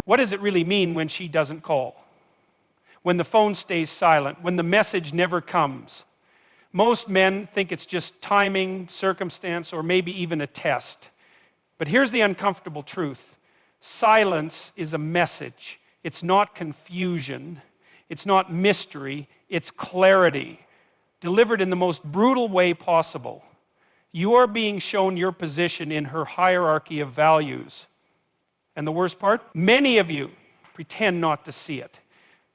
What does it really mean when she doesn't call? When the phone stays silent? When the message never comes? Most men think it's just timing, circumstance, or maybe even a test. But here's the uncomfortable truth. Silence is a message. It's not confusion. It's not mystery. It's clarity, delivered in the most brutal way possible. You are being shown your position in her hierarchy of values. And the worst part? Many of you pretend not to see it.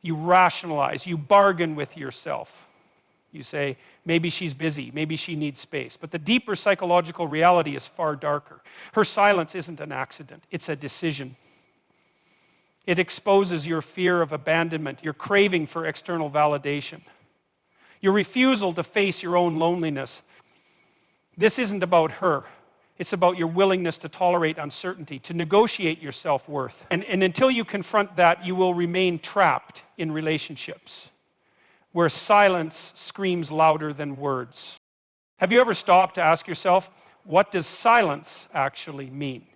You rationalize. You bargain with yourself. You say, maybe she's busy. Maybe she needs space. But the deeper psychological reality is far darker. Her silence isn't an accident. It's a decision. It exposes your fear of abandonment, your craving for external validation, your refusal to face your own loneliness. This isn't about her. It's about your willingness to tolerate uncertainty, to negotiate your self-worth. And until you confront that, you will remain trapped in relationships where silence screams louder than words. Have you ever stopped to ask yourself, what does silence actually mean?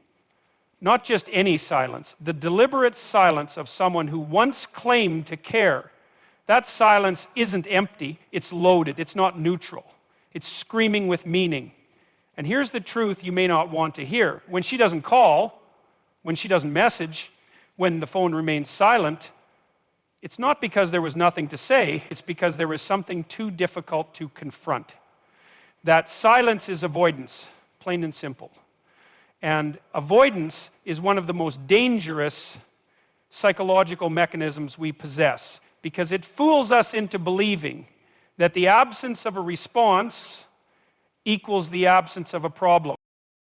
Not just any silence, the deliberate silence of someone who once claimed to care. That silence isn't empty, it's loaded, it's not neutral. It's screaming with meaning. And here's the truth you may not want to hear. When she doesn't call, when she doesn't message, when the phone remains silent, it's not because there was nothing to say, it's because there was something too difficult to confront. That silence is avoidance, plain and simple. And avoidance is one of the most dangerous psychological mechanisms we possess because it fools us into believing that the absence of a response equals the absence of a problem.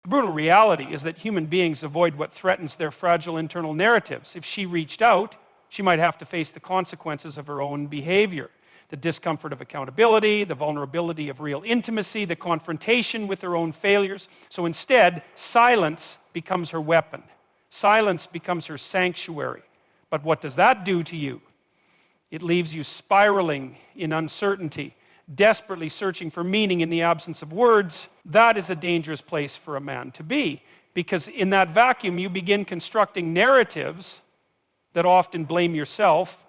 The brutal reality is that human beings avoid what threatens their fragile internal narratives. If she reached out, she might have to face the consequences of her own behavior. The discomfort of accountability, the vulnerability of real intimacy, the confrontation with her own failures. So instead, silence becomes her weapon. Silence becomes her sanctuary. But what does that do to you? It leaves you spiraling in uncertainty, desperately searching for meaning in the absence of words. That is a dangerous place for a man to be, because in that vacuum you begin constructing narratives that often blame yourself.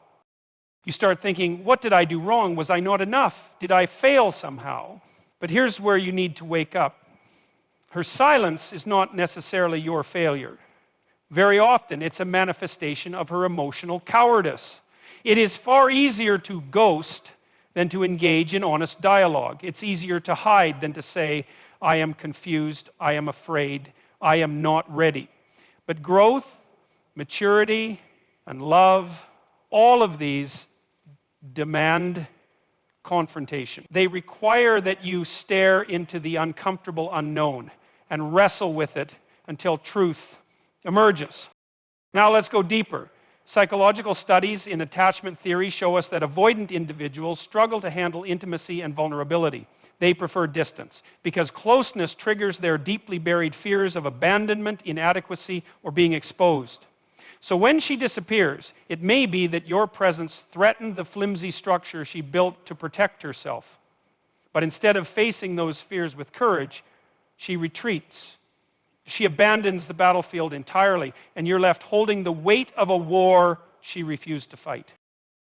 You start thinking, what did I do wrong? Was I not enough? Did I fail somehow? But here's where you need to wake up. Her silence is not necessarily your failure. Very often it's a manifestation of her emotional cowardice. It is far easier to ghost than to engage in honest dialogue. It's easier to hide than to say, I am confused, I am afraid, I am not ready. But growth, maturity, and love, all of these demand confrontation. They require that you stare into the uncomfortable unknown and wrestle with it until truth emerges. Now let's go deeper. Psychological studies in attachment theory show us that avoidant individuals struggle to handle intimacy and vulnerability. They prefer distance because closeness triggers their deeply buried fears of abandonment, inadequacy, or being exposed. So when she disappears, it may be that your presence threatened the flimsy structure she built to protect herself. But instead of facing those fears with courage, she retreats. She abandons the battlefield entirely, and you're left holding the weight of a war she refused to fight.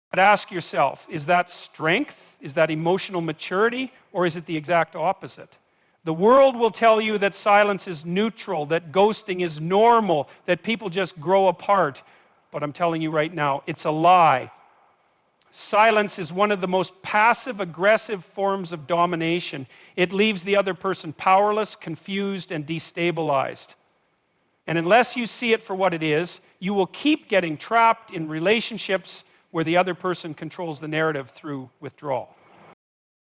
But ask yourself, is that strength? Is that emotional maturity? Or is it the exact opposite? The world will tell you that silence is neutral, that ghosting is normal, that people just grow apart. But I'm telling you right now, it's a lie. Silence is one of the most passive-aggressive forms of domination. It leaves the other person powerless, confused, and destabilized. And unless you see it for what it is, you will keep getting trapped in relationships where the other person controls the narrative through withdrawal.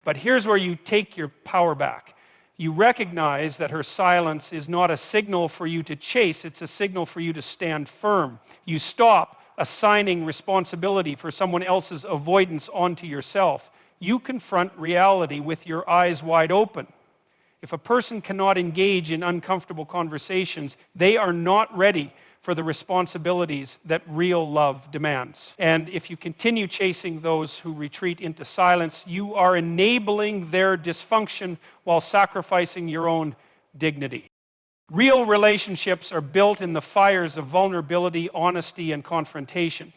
But here's where you take your power back. You recognize that her silence is not a signal for you to chase, it's a signal for you to stand firm. You stop assigning responsibility for someone else's avoidance onto yourself. You confront reality with your eyes wide open. If a person cannot engage in uncomfortable conversations, they are not ready for the responsibilities that real love demands. And if you continue chasing those who retreat into silence, you are enabling their dysfunction while sacrificing your own dignity. Real relationships are built in the fires of vulnerability, honesty, and confrontation.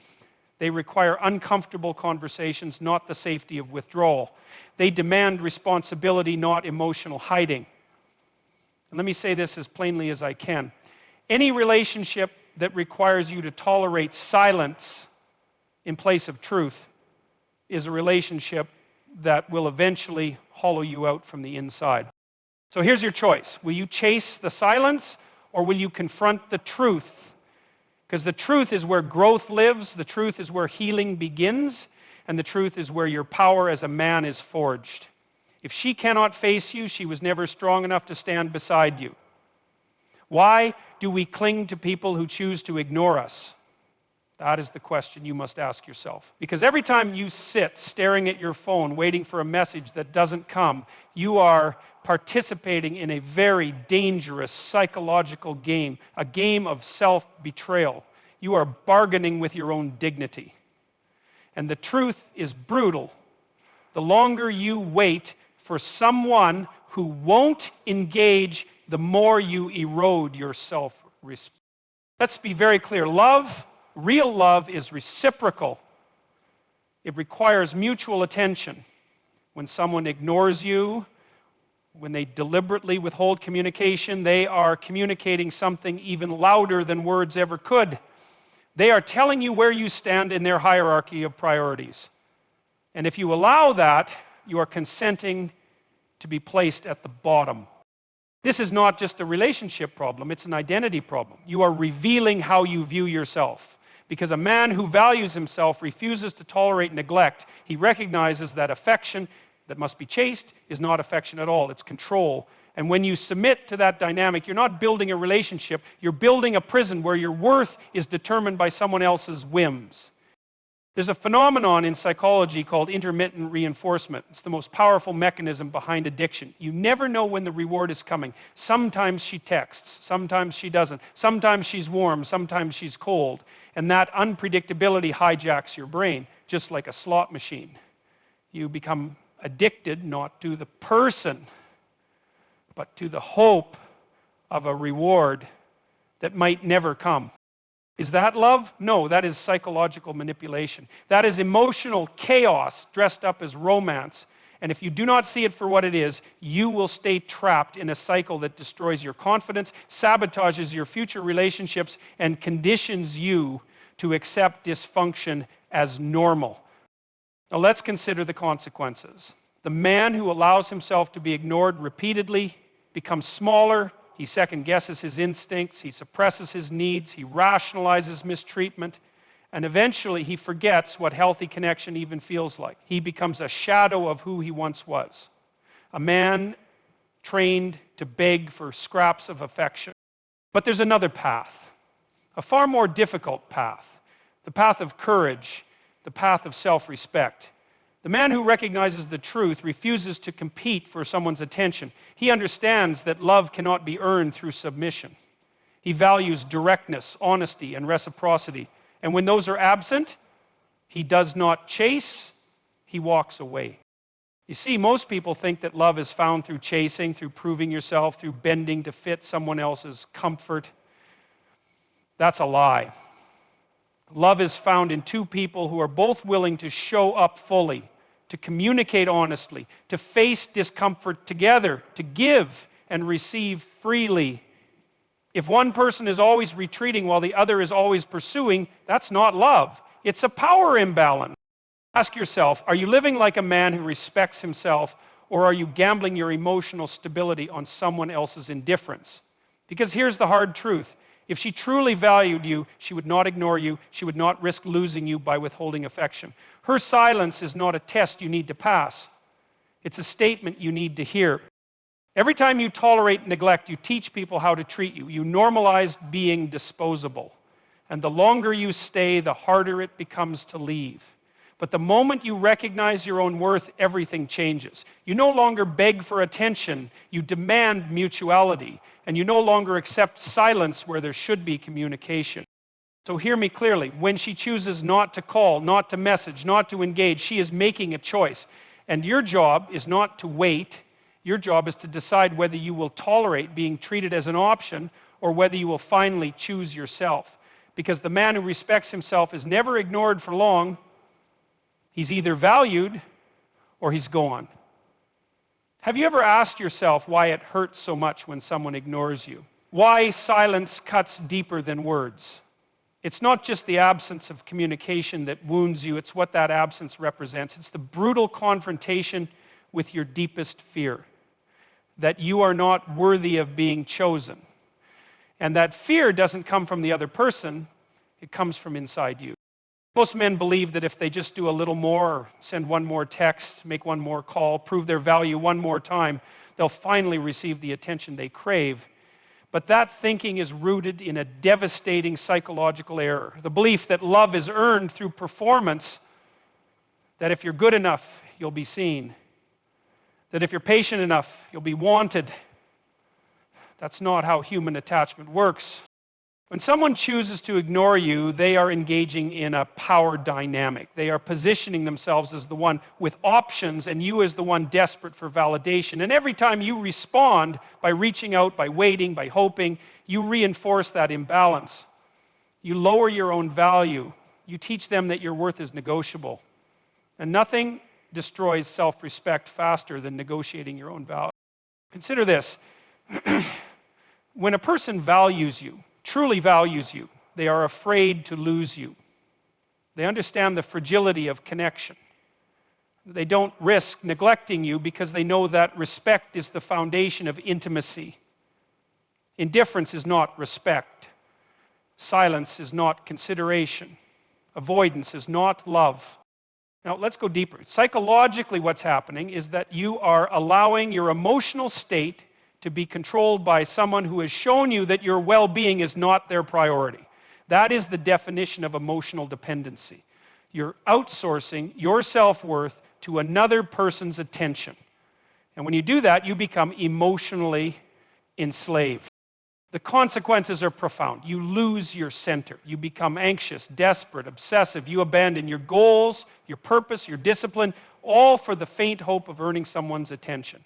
They require uncomfortable conversations, not the safety of withdrawal. They demand responsibility, not emotional hiding. And let me say this as plainly as I can. Any relationship that requires you to tolerate silence in place of truth is a relationship that will eventually hollow you out from the inside. So here's your choice. Will you chase the silence, or will you confront the truth? Because the truth is where growth lives, the truth is where healing begins, and the truth is where your power as a man is forged. If she cannot face you, she was never strong enough to stand beside you. Why do we cling to people who choose to ignore us? That is the question you must ask yourself. Because every time you sit staring at your phone, waiting for a message that doesn't come, you are participating in a very dangerous psychological game, a game of self-betrayal. You are bargaining with your own dignity. And the truth is brutal. The longer you wait for someone who won't engage, the more you erode your self-respect. Let's be very clear. Love, real love, is reciprocal. It requires mutual attention. When someone ignores you, when they deliberately withhold communication, they are communicating something even louder than words ever could. They are telling you where you stand in their hierarchy of priorities. And if you allow that, you are consenting to be placed at the bottom. This is not just a relationship problem, it's an identity problem. You are revealing how you view yourself. Because a man who values himself refuses to tolerate neglect. He recognizes that affection that must be chased is not affection at all, it's control. And when you submit to that dynamic, you're not building a relationship, you're building a prison where your worth is determined by someone else's whims. There's a phenomenon in psychology called intermittent reinforcement. It's the most powerful mechanism behind addiction. You never know when the reward is coming. Sometimes she texts, sometimes she doesn't. Sometimes she's warm, sometimes she's cold. And that unpredictability hijacks your brain, just like a slot machine. You become addicted not to the person, but to the hope of a reward that might never come. Is that love? No, that is psychological manipulation. That is emotional chaos dressed up as romance. And if you do not see it for what it is, you will stay trapped in a cycle that destroys your confidence, sabotages your future relationships, and conditions you to accept dysfunction as normal. Now let's consider the consequences. The man who allows himself to be ignored repeatedly becomes smaller. He second-guesses his instincts, he suppresses his needs, he rationalizes mistreatment, and eventually he forgets what healthy connection even feels like. He becomes a shadow of who he once was. A man trained to beg for scraps of affection. But there's another path, a far more difficult path, the path of courage, the path of self-respect. The man who recognizes the truth refuses to compete for someone's attention. He understands that love cannot be earned through submission. He values directness, honesty, and reciprocity. And when those are absent, he does not chase, he walks away. You see, most people think that love is found through chasing, through proving yourself, through bending to fit someone else's comfort. That's a lie. Love is found in two people who are both willing to show up fully, to communicate honestly, to face discomfort together, to give and receive freely. If one person is always retreating while the other is always pursuing, that's not love. It's a power imbalance. Ask yourself, are you living like a man who respects himself, or are you gambling your emotional stability on someone else's indifference? Because here's the hard truth. If she truly valued you, she would not ignore you. She would not risk losing you by withholding affection. Her silence is not a test you need to pass. It's a statement you need to hear. Every time you tolerate neglect, you teach people how to treat you. You normalize being disposable. And the longer you stay, the harder it becomes to leave. But the moment you recognize your own worth, everything changes. You no longer beg for attention, you demand mutuality, and you no longer accept silence where there should be communication. So hear me clearly. When she chooses not to call, not to message, not to engage, she is making a choice. And your job is not to wait, Your job is to decide whether you will tolerate being treated as an option or whether you will finally choose yourself. Because the man who respects himself is never ignored for long. He's either valued or he's gone. Have you ever asked yourself why it hurts so much when someone ignores you? Why silence cuts deeper than words? It's not just the absence of communication that wounds you, it's what that absence represents. It's the brutal confrontation with your deepest fear, that you are not worthy of being chosen. And that fear doesn't come from the other person, it comes from inside you. Most men believe that if they just do a little more, or send one more text, make one more call, prove their value one more time, they'll finally receive the attention they crave. But that thinking is rooted in a devastating psychological error. The belief that love is earned through performance, that if you're good enough, you'll be seen. That if you're patient enough, you'll be wanted. That's not how human attachment works. When someone chooses to ignore you, they are engaging in a power dynamic. They are positioning themselves as the one with options and you as the one desperate for validation. And every time you respond by reaching out, by waiting, by hoping, you reinforce that imbalance. You lower your own value. You teach them that your worth is negotiable. And nothing destroys self-respect faster than negotiating your own value. Consider this. When a person values you, truly values you, they are afraid to lose you. They understand the fragility of connection. They don't risk neglecting you because they know that respect is the foundation of intimacy. Indifference is not respect. Silence is not consideration. Avoidance is not love. Now, let's go deeper. Psychologically, what's happening is that you are allowing your emotional state to be controlled by someone who has shown you that your well-being is not their priority. That is the definition of emotional dependency. You're outsourcing your self-worth to another person's attention. And when you do that, you become emotionally enslaved. The consequences are profound. You lose your center. You become anxious, desperate, obsessive. You abandon your goals, your purpose, your discipline, all for the faint hope of earning someone's attention.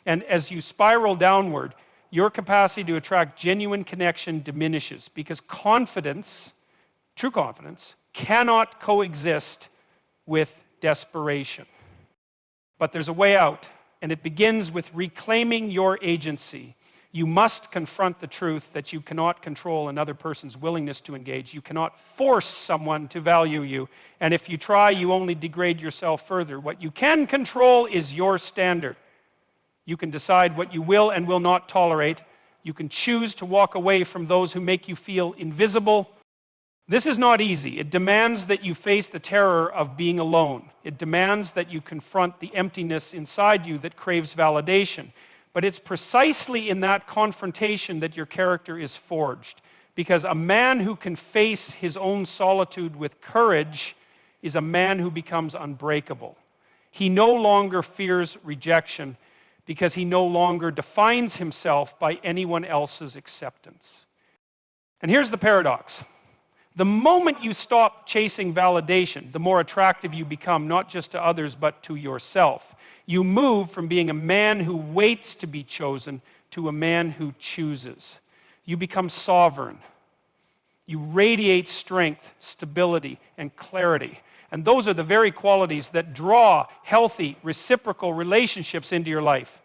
And as you spiral downward, your capacity to attract genuine connection diminishes because confidence, true confidence, cannot coexist with desperation. But there's a way out, and it begins with reclaiming your agency. You must confront the truth that you cannot control another person's willingness to engage. You cannot force someone to value you. And if you try, you only degrade yourself further. What you can control is your standard. You can decide what you will and will not tolerate. You can choose to walk away from those who make you feel invisible. This is not easy. It demands that you face the terror of being alone. It demands that you confront the emptiness inside you that craves validation. But it's precisely in that confrontation that your character is forged. Because a man who can face his own solitude with courage is a man who becomes unbreakable. He no longer fears rejection because he no longer defines himself by anyone else's acceptance. And here's the paradox. The moment you stop chasing validation, the more attractive you become, not just to others, but to yourself. You move from being a man who waits to be chosen to a man who chooses. You become sovereign. You radiate strength, stability, and clarity. And those are the very qualities that draw healthy, reciprocal relationships into your life.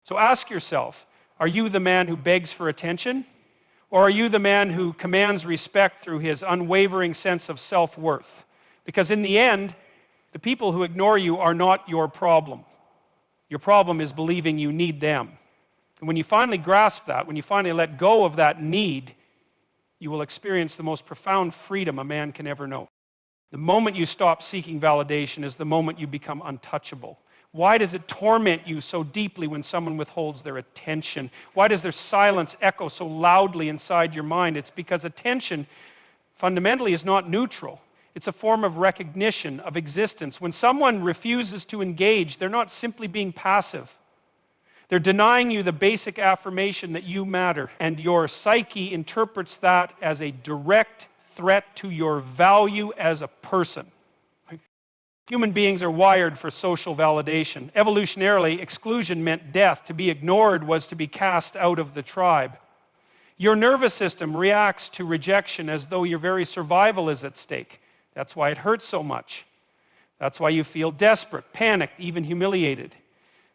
So ask yourself, are you the man who begs for attention? Or are you the man who commands respect through his unwavering sense of self-worth? Because in the end, the people who ignore you are not your problem. Your problem is believing you need them. And when you finally grasp that, when you finally let go of that need, you will experience the most profound freedom a man can ever know. The moment you stop seeking validation is the moment you become untouchable. Why does it torment you so deeply when someone withholds their attention? Why does their silence echo so loudly inside your mind? It's because attention fundamentally is not neutral. It's a form of recognition of existence. When someone refuses to engage, they're not simply being passive. They're denying you the basic affirmation that you matter, and your psyche interprets that as a direct threat to your value as a person. Human beings are wired for social validation. Evolutionarily, exclusion meant death. To be ignored was to be cast out of the tribe. Your nervous system reacts to rejection as though your very survival is at stake. That's why it hurts so much. That's why you feel desperate, panicked, even humiliated.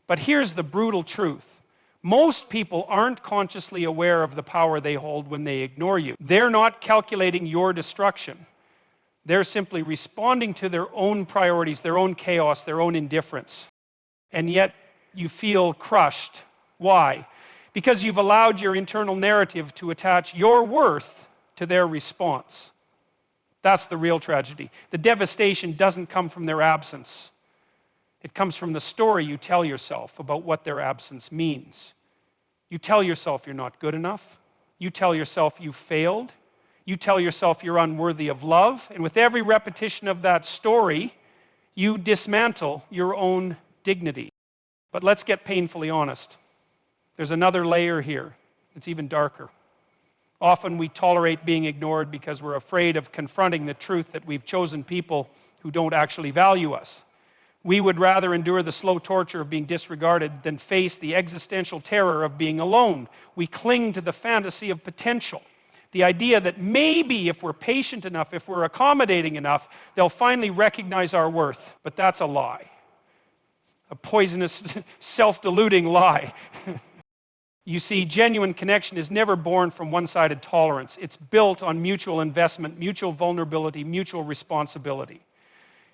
But here's the brutal truth. Most people aren't consciously aware of the power they hold when they ignore you. They're not calculating your destruction. They're simply responding to their own priorities, their own chaos, their own indifference. And yet you feel crushed. Why? Because you've allowed your internal narrative to attach your worth to their response. That's the real tragedy. The devastation doesn't come from their absence. It comes from the story you tell yourself about what their absence means. You tell yourself you're not good enough. You tell yourself you failed. You tell yourself you're unworthy of love. And with every repetition of that story, you dismantle your own dignity. But let's get painfully honest. There's another layer here. It's even darker. Often we tolerate being ignored because we're afraid of confronting the truth that we've chosen people who don't actually value us. We would rather endure the slow torture of being disregarded than face the existential terror of being alone. We cling to the fantasy of potential. The idea that maybe if we're patient enough, if we're accommodating enough, they'll finally recognize our worth. But that's a lie. A poisonous, self-deluding lie. You see, genuine connection is never born from one-sided tolerance. It's built on mutual investment, mutual vulnerability, mutual responsibility.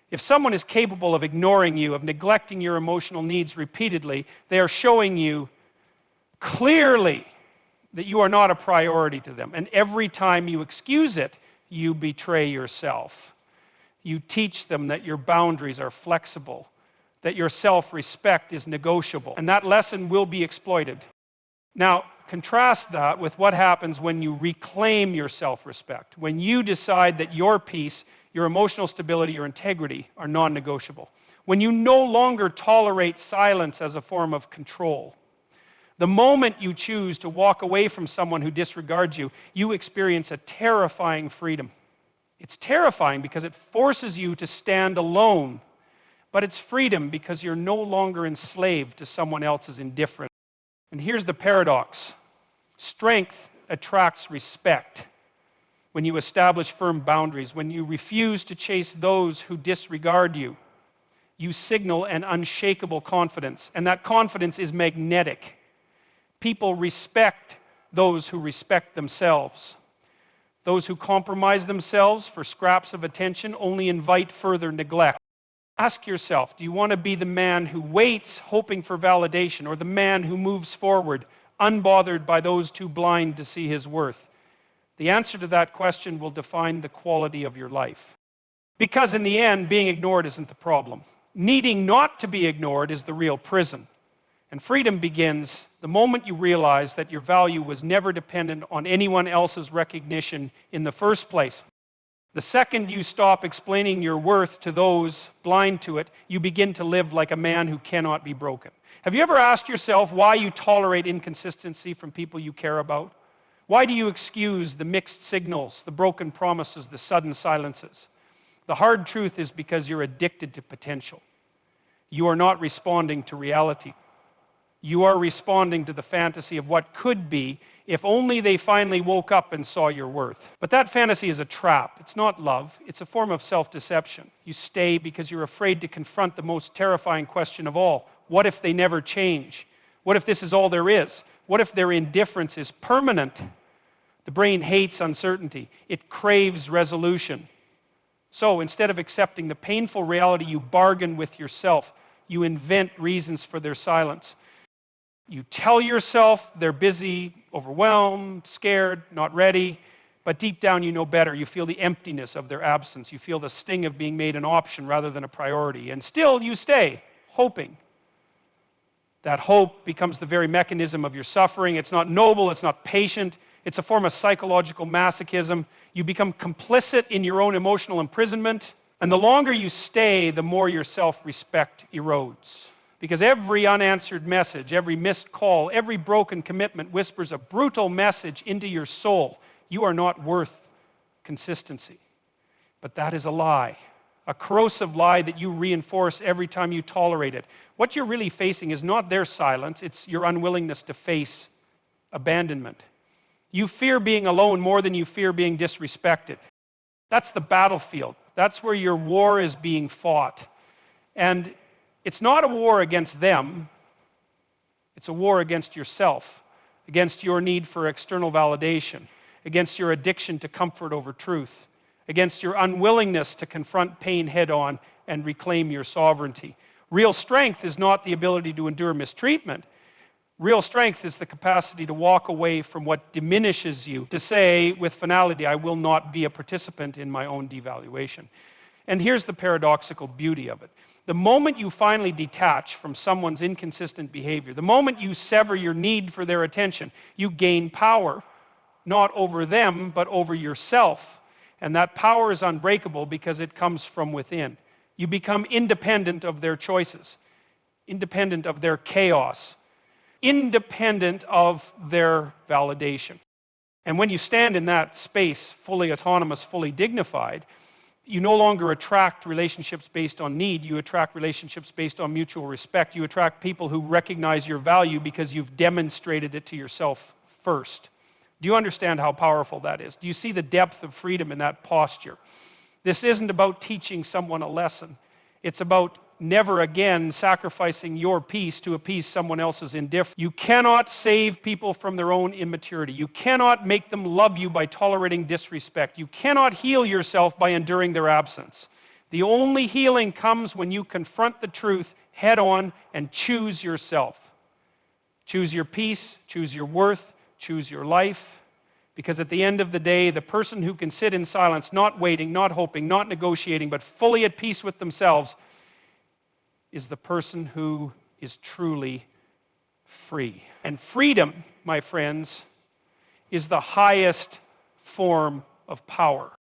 If someone is capable of ignoring you, of neglecting your emotional needs repeatedly, they are showing you clearly that you are not a priority to them. And every time you excuse it, you betray yourself. You teach them that your boundaries are flexible, that your self-respect is negotiable, and that lesson will be exploited. Now, contrast that with what happens when you reclaim your self-respect, when you decide that your peace, your emotional stability, your integrity are non-negotiable, when you no longer tolerate silence as a form of control. The moment you choose to walk away from someone who disregards you, you experience a terrifying freedom. It's terrifying because it forces you to stand alone, but it's freedom because you're no longer enslaved to someone else's indifference. And here's the paradox. Strength attracts respect when you establish firm boundaries, when you refuse to chase those who disregard you. You signal an unshakable confidence, and that confidence is magnetic. People respect those who respect themselves. Those who compromise themselves for scraps of attention only invite further neglect. Ask yourself, do you want to be the man who waits hoping for validation, or the man who moves forward unbothered by those too blind to see his worth? The answer to that question will define the quality of your life. Because in the end, being ignored isn't the problem. Needing not to be ignored is the real prison. And freedom begins the moment you realize that your value was never dependent on anyone else's recognition in the first place. The second you stop explaining your worth to those blind to it, you begin to live like a man who cannot be broken. Have you ever asked yourself why you tolerate inconsistency from people you care about? Why do you excuse the mixed signals, the broken promises, the sudden silences? The hard truth is because you're addicted to potential. You are not responding to reality. You are responding to the fantasy of what could be if only they finally woke up and saw your worth. But that fantasy is a trap. It's not love. It's a form of self-deception. You stay because you're afraid to confront the most terrifying question of all. What if they never change? What if this is all there is? What if their indifference is permanent? The brain hates uncertainty. It craves resolution. So instead of accepting the painful reality, you bargain with yourself. You invent reasons for their silence. You tell yourself they're busy, overwhelmed, scared, not ready, but deep down you know better. You feel the emptiness of their absence. You feel the sting of being made an option rather than a priority. And still you stay, hoping. That hope becomes the very mechanism of your suffering. It's not noble, it's not patient. It's a form of psychological masochism. You become complicit in your own emotional imprisonment. And the longer you stay, the more your self-respect erodes. Because every unanswered message, every missed call, every broken commitment whispers a brutal message into your soul. You are not worth consistency. But that is a lie. a corrosive lie that you reinforce every time you tolerate it. What you're really facing is not their silence, it's your unwillingness to face abandonment. You fear being alone more than you fear being disrespected. That's the battlefield. That's where your war is being fought. And it's not a war against them, it's a war against yourself, against your need for external validation, against your addiction to comfort over truth, against your unwillingness to confront pain head-on and reclaim your sovereignty. Real strength is not the ability to endure mistreatment. Real strength is the capacity to walk away from what diminishes you, to say with finality, I will not be a participant in my own devaluation. And here's the paradoxical beauty of it. The moment you finally detach from someone's inconsistent behavior, the moment you sever your need for their attention, you gain power, not over them, but over yourself. And that power is unbreakable because it comes from within. You become independent of their choices, independent of their chaos, independent of their validation. And when you stand in that space, fully autonomous, fully dignified, you no longer attract relationships based on need, you attract relationships based on mutual respect. You attract people who recognize your value because you've demonstrated it to yourself first. Do you understand how powerful that is? Do you see the depth of freedom in that posture? This isn't about teaching someone a lesson. It's about never again sacrificing your peace to appease someone else's indifference. You cannot save people from their own immaturity. You cannot make them love you by tolerating disrespect. You cannot heal yourself by enduring their absence. The only healing comes when you confront the truth head on and choose yourself. Choose your peace, choose your worth, choose your life. Because at the end of the day, the person who can sit in silence, not waiting, not hoping, not negotiating, but fully at peace with themselves, is the person who is truly free. And freedom, my friends, is the highest form of power.